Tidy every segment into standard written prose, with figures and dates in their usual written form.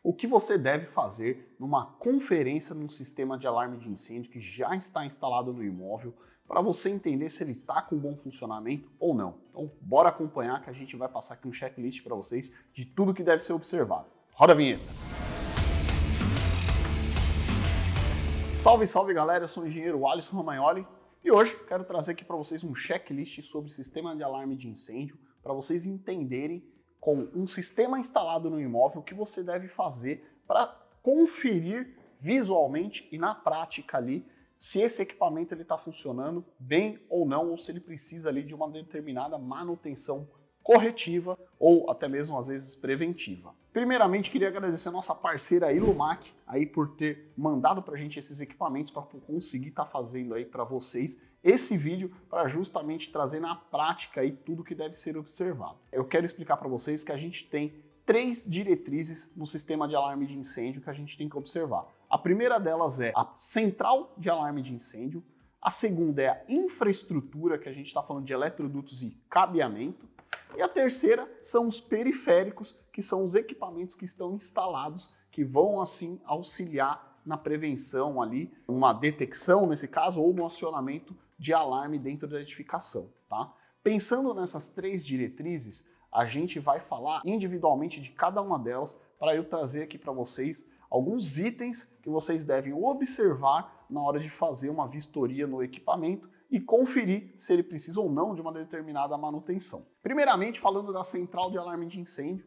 o que você deve fazer numa conferência num sistema de alarme de incêndio que já está instalado no imóvel, para você entender se ele está com bom funcionamento ou não. Então, bora acompanhar que a gente vai passar aqui um checklist para vocês de tudo que deve ser observado. Roda a vinheta! Salve, salve galera, eu sou o engenheiro Alisson Romagnoli e hoje quero trazer aqui para vocês um checklist sobre sistema de alarme de incêndio para vocês entenderem com um sistema instalado no imóvel o que você deve fazer para conferir visualmente e na prática ali se esse equipamento está funcionando bem ou não, ou se ele precisa ali de uma determinada manutenção corretiva ou até mesmo às vezes preventiva. Primeiramente, queria agradecer a nossa parceira Ilumac aí por ter mandado para a gente esses equipamentos para conseguir estar fazendo aí para vocês esse vídeo para justamente trazer na prática aí tudo que deve ser observado. Eu quero explicar para vocês que a gente tem 3 diretrizes no sistema de alarme de incêndio que a gente tem que observar. A primeira delas é a central de alarme de incêndio, a segunda é a infraestrutura, que a gente está falando de eletrodutos e cabeamento, e a terceira são os periféricos, que são os equipamentos que estão instalados, que vão assim auxiliar na prevenção ali, uma detecção nesse caso, ou no acionamento de alarme dentro da edificação, tá? Pensando nessas 3 diretrizes, a gente vai falar individualmente de cada uma delas para eu trazer aqui para vocês alguns itens que vocês devem observar na hora de fazer uma vistoria no equipamento e conferir se ele precisa ou não de uma determinada manutenção. Primeiramente, falando da central de alarme de incêndio,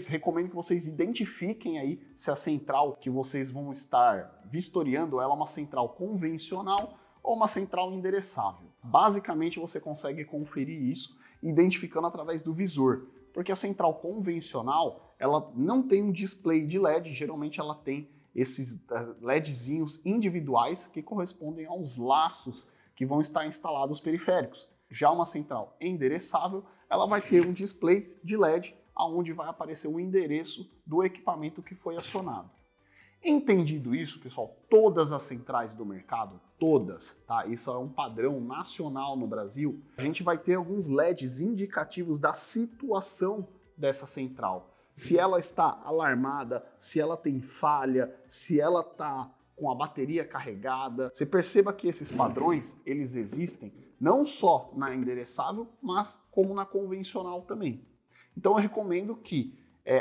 recomendo que vocês identifiquem aí se a central que vocês vão estar vistoriando ela é uma central convencional ou uma central endereçável. Basicamente, você consegue conferir isso identificando através do visor, porque a central convencional ela não tem um display de LED, geralmente ela tem esses LEDzinhos individuais que correspondem aos laços que vão estar instalados periféricos. Já uma central endereçável, ela vai ter um display de LED onde vai aparecer o endereço do equipamento que foi acionado. Entendido isso, pessoal, todas as centrais do mercado, todas, tá? Isso é um padrão nacional no Brasil. A gente vai ter alguns LEDs indicativos da situação dessa central. Se ela está alarmada, se ela tem falha, se ela está com a bateria carregada. Você perceba que esses padrões, eles existem não só na endereçável, mas como na convencional também. Então eu recomendo que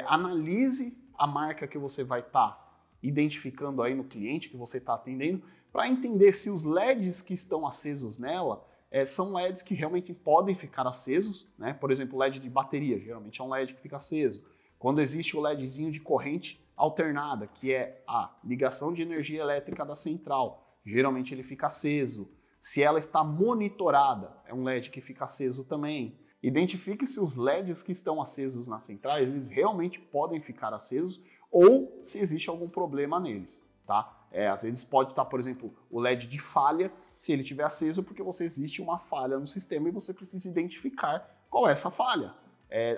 analise a marca que você vai estar identificando aí no cliente que você está atendendo, para entender se os LEDs que estão acesos nela são LEDs que realmente podem ficar acesos, né? Por exemplo, o LED de bateria, geralmente é um LED que fica aceso. Quando existe o LEDzinho de corrente alternada, que é a ligação de energia elétrica da central, geralmente ele fica aceso. Se ela está monitorada, é um LED que fica aceso também. Identifique se os LEDs que estão acesos nas centrais, eles realmente podem ficar acesos ou se existe algum problema neles, tá? Às vezes pode estar, por exemplo, o LED de falha, se ele estiver aceso, porque existe uma falha no sistema e você precisa identificar qual é essa falha.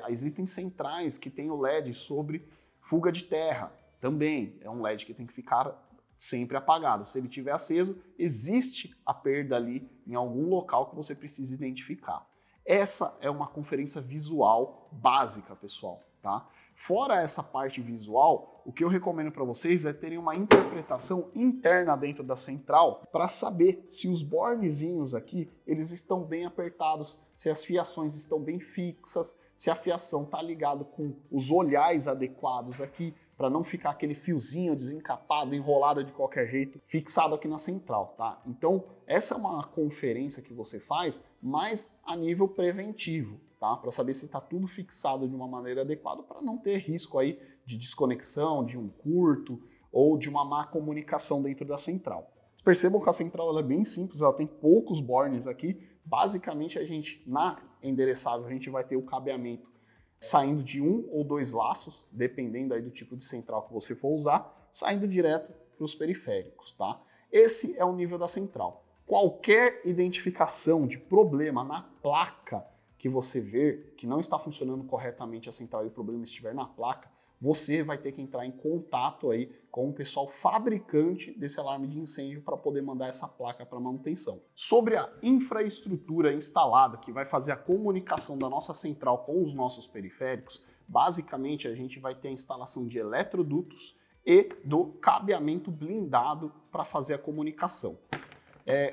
Existem centrais que têm o LED sobre fuga de terra, também é um LED que tem que ficar sempre apagado. Se ele estiver aceso, existe a perda ali em algum local que você precisa identificar. Essa é uma conferência visual básica, pessoal, tá? Fora essa parte visual, o que eu recomendo para vocês é terem uma interpretação interna dentro da central para saber se os bornezinhos aqui eles estão bem apertados, se as fiações estão bem fixas, se a fiação está ligada com os olhares adequados aqui, para não ficar aquele fiozinho desencapado, enrolado de qualquer jeito, fixado aqui na central, tá? Então, essa é uma conferência que você faz, mas a nível preventivo, tá? Para saber se está tudo fixado de uma maneira adequada, para não ter risco aí de desconexão, de um curto ou de uma má comunicação dentro da central. Vocês percebam que a central ela é bem simples, ela tem poucos bornes aqui. Basicamente, na endereçável, a gente vai ter o cabeamento saindo de 1 ou 2 laços, dependendo aí do tipo de central que você for usar, saindo direto para os periféricos, tá? Esse é o nível da central. Qualquer identificação de problema na placa que você ver que não está funcionando corretamente a central e o problema estiver na placa, você vai ter que entrar em contato aí com o pessoal fabricante desse alarme de incêndio para poder mandar essa placa para manutenção. Sobre a infraestrutura instalada, que vai fazer a comunicação da nossa central com os nossos periféricos, basicamente a gente vai ter a instalação de eletrodutos e do cabeamento blindado para fazer a comunicação.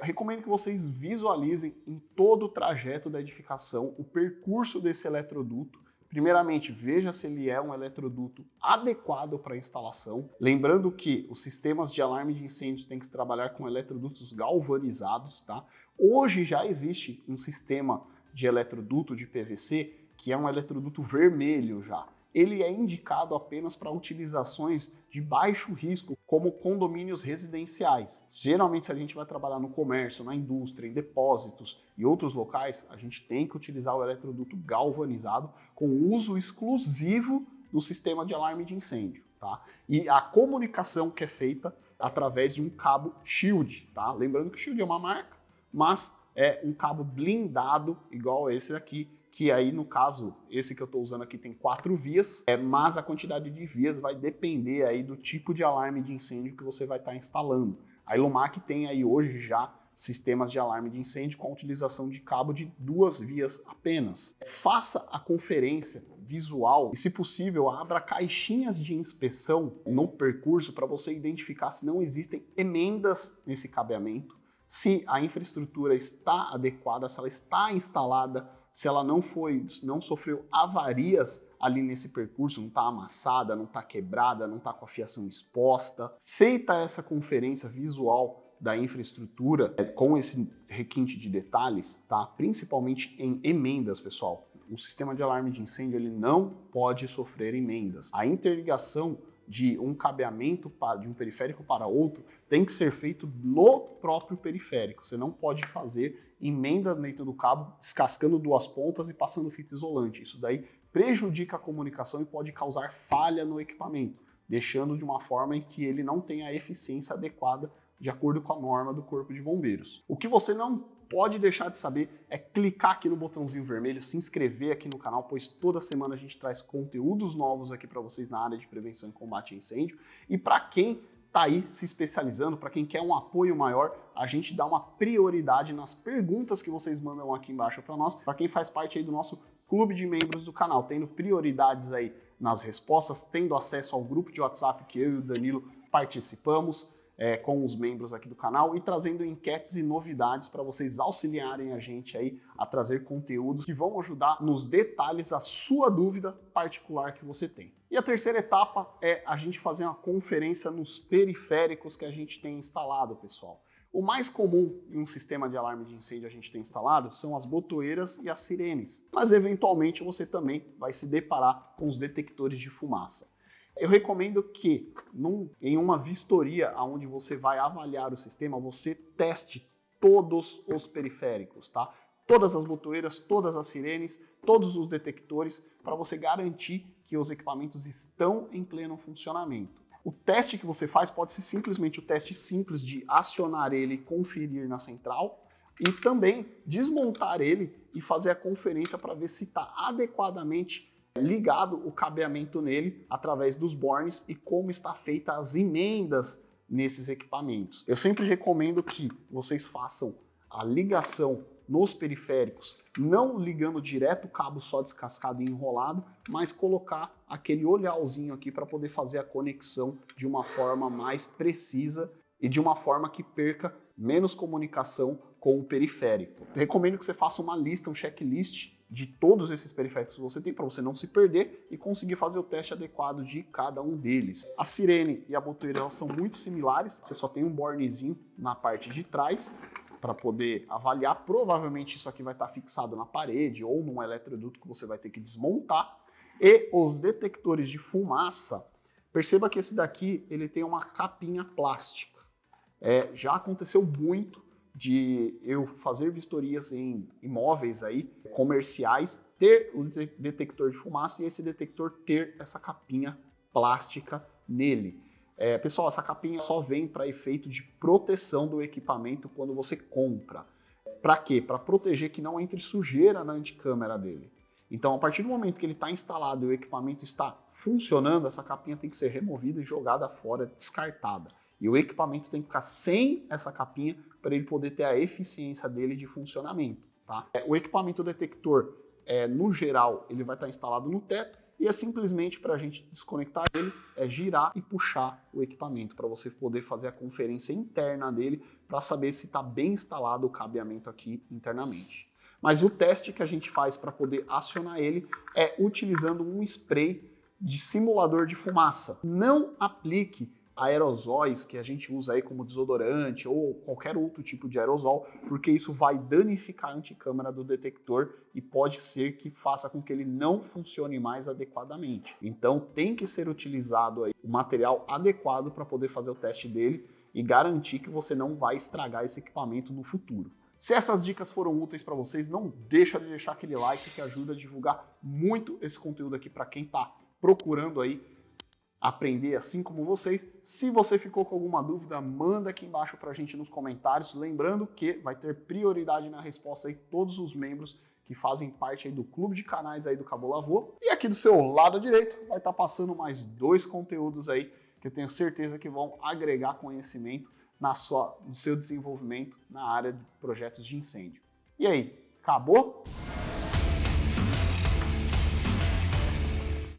Recomendo que vocês visualizem em todo o trajeto da edificação o percurso desse eletroduto. Primeiramente, veja se ele é um eletroduto adequado para a instalação. Lembrando que os sistemas de alarme de incêndio têm que trabalhar com eletrodutos galvanizados, tá? Hoje já existe um sistema de eletroduto de PVC que é um eletroduto vermelho já. Ele é indicado apenas para utilizações de baixo risco, como condomínios residenciais. Geralmente, se a gente vai trabalhar no comércio, na indústria, em depósitos e outros locais, a gente tem que utilizar o eletroduto galvanizado com uso exclusivo do sistema de alarme de incêndio, tá? E a comunicação que é feita através de um cabo Shield, tá? Lembrando que o Shield é uma marca, mas é um cabo blindado, igual esse aqui, que aí, no caso, esse que eu estou usando aqui tem 4 vias, mas a quantidade de vias vai depender aí do tipo de alarme de incêndio que você vai estar instalando. A Ilumac tem aí hoje já sistemas de alarme de incêndio com a utilização de cabo de 2 vias apenas. Faça a conferência visual e, se possível, abra caixinhas de inspeção no percurso para você identificar se não existem emendas nesse cabeamento, se a infraestrutura está adequada, se ela está instalada, se ela não sofreu avarias ali nesse percurso, não está amassada, não está quebrada, não está com a fiação exposta. Feita essa conferência visual da infraestrutura, com esse requinte de detalhes, tá? Principalmente em emendas, pessoal. O sistema de alarme de incêndio ele não pode sofrer emendas. A interligação de um cabeamento de um periférico para outro tem que ser feito no próprio periférico. Você não pode fazer emenda dentro do cabo, descascando 2 pontas e passando fita isolante. Isso daí prejudica a comunicação e pode causar falha no equipamento, deixando de uma forma em que ele não tenha a eficiência adequada de acordo com a norma do Corpo de Bombeiros. O que você não pode deixar de saber é clicar aqui no botãozinho vermelho, se inscrever aqui no canal, pois toda semana a gente traz conteúdos novos aqui para vocês na área de prevenção e combate a incêndio. E para quem está aí se especializando, para quem quer um apoio maior, a gente dá uma prioridade nas perguntas que vocês mandam aqui embaixo para nós, para quem faz parte aí do nosso clube de membros do canal, tendo prioridades aí nas respostas, tendo acesso ao grupo de WhatsApp que eu e o Danilo participamos, com os membros aqui do canal e trazendo enquetes e novidades para vocês auxiliarem a gente aí a trazer conteúdos que vão ajudar nos detalhes a sua dúvida particular que você tem. E a terceira etapa é a gente fazer uma conferência nos periféricos que a gente tem instalado, pessoal. O mais comum em um sistema de alarme de incêndio a gente tem instalado são as botoeiras e as sirenes, mas eventualmente você também vai se deparar com os detectores de fumaça. Eu recomendo que, em uma vistoria onde você vai avaliar o sistema, você teste todos os periféricos, tá? Todas as botoeiras, todas as sirenes, todos os detectores, para você garantir que os equipamentos estão em pleno funcionamento. O teste que você faz pode ser simplesmente o teste simples de acionar ele e conferir na central, e também desmontar ele e fazer a conferência para ver se está adequadamente ligado o cabeamento nele através dos bornes e como está feita as emendas nesses equipamentos. Eu sempre recomendo que vocês façam a ligação nos periféricos, não ligando direto o cabo só descascado e enrolado, mas colocar aquele olhãozinho aqui para poder fazer a conexão de uma forma mais precisa e de uma forma que perca menos comunicação com o periférico. Recomendo que você faça uma lista, um checklist de todos esses periféricos que você tem para você não se perder e conseguir fazer o teste adequado de cada um deles. A sirene e a botoeira elas são muito similares, você só tem um bornezinho na parte de trás para poder avaliar. Provavelmente isso aqui vai estar fixado na parede ou num eletroduto que você vai ter que desmontar. E os detectores de fumaça, perceba que esse daqui ele tem uma capinha plástica. Já aconteceu muito de eu fazer vistorias em imóveis aí, comerciais, ter o detector de fumaça e esse detector ter essa capinha plástica nele. Pessoal, essa capinha só vem para efeito de proteção do equipamento quando você compra. Para quê? Para proteger que não entre sujeira na anticâmara dele. Então, a partir do momento que ele está instalado e o equipamento está funcionando, essa capinha tem que ser removida e jogada fora, descartada. E o equipamento tem que ficar sem essa capinha para ele poder ter a eficiência dele de funcionamento. Tá? O equipamento detector, no geral, ele vai estar instalado no teto e é simplesmente para a gente desconectar ele, girar e puxar o equipamento para você poder fazer a conferência interna dele para saber se está bem instalado o cabeamento aqui internamente. Mas o teste que a gente faz para poder acionar ele é utilizando um spray de simulador de fumaça. Não aplique aerosóis que a gente usa aí como desodorante ou qualquer outro tipo de aerosol, porque isso vai danificar a anticâmara do detector e pode ser que faça com que ele não funcione mais adequadamente. Então tem que ser utilizado aí o material adequado para poder fazer o teste dele e garantir que você não vai estragar esse equipamento no futuro. Se essas dicas foram úteis para vocês, não deixa de deixar aquele like que ajuda a divulgar muito esse conteúdo aqui para quem está procurando aí aprender assim como vocês. Se você ficou com alguma dúvida, manda aqui embaixo para a gente nos comentários. Lembrando que vai ter prioridade na resposta aí todos os membros que fazem parte aí do clube de canais aí do Cabo Lavô. E aqui do seu lado direito vai estar passando mais 2 conteúdos aí que eu tenho certeza que vão agregar conhecimento no seu desenvolvimento na área de projetos de incêndio. E aí, acabou?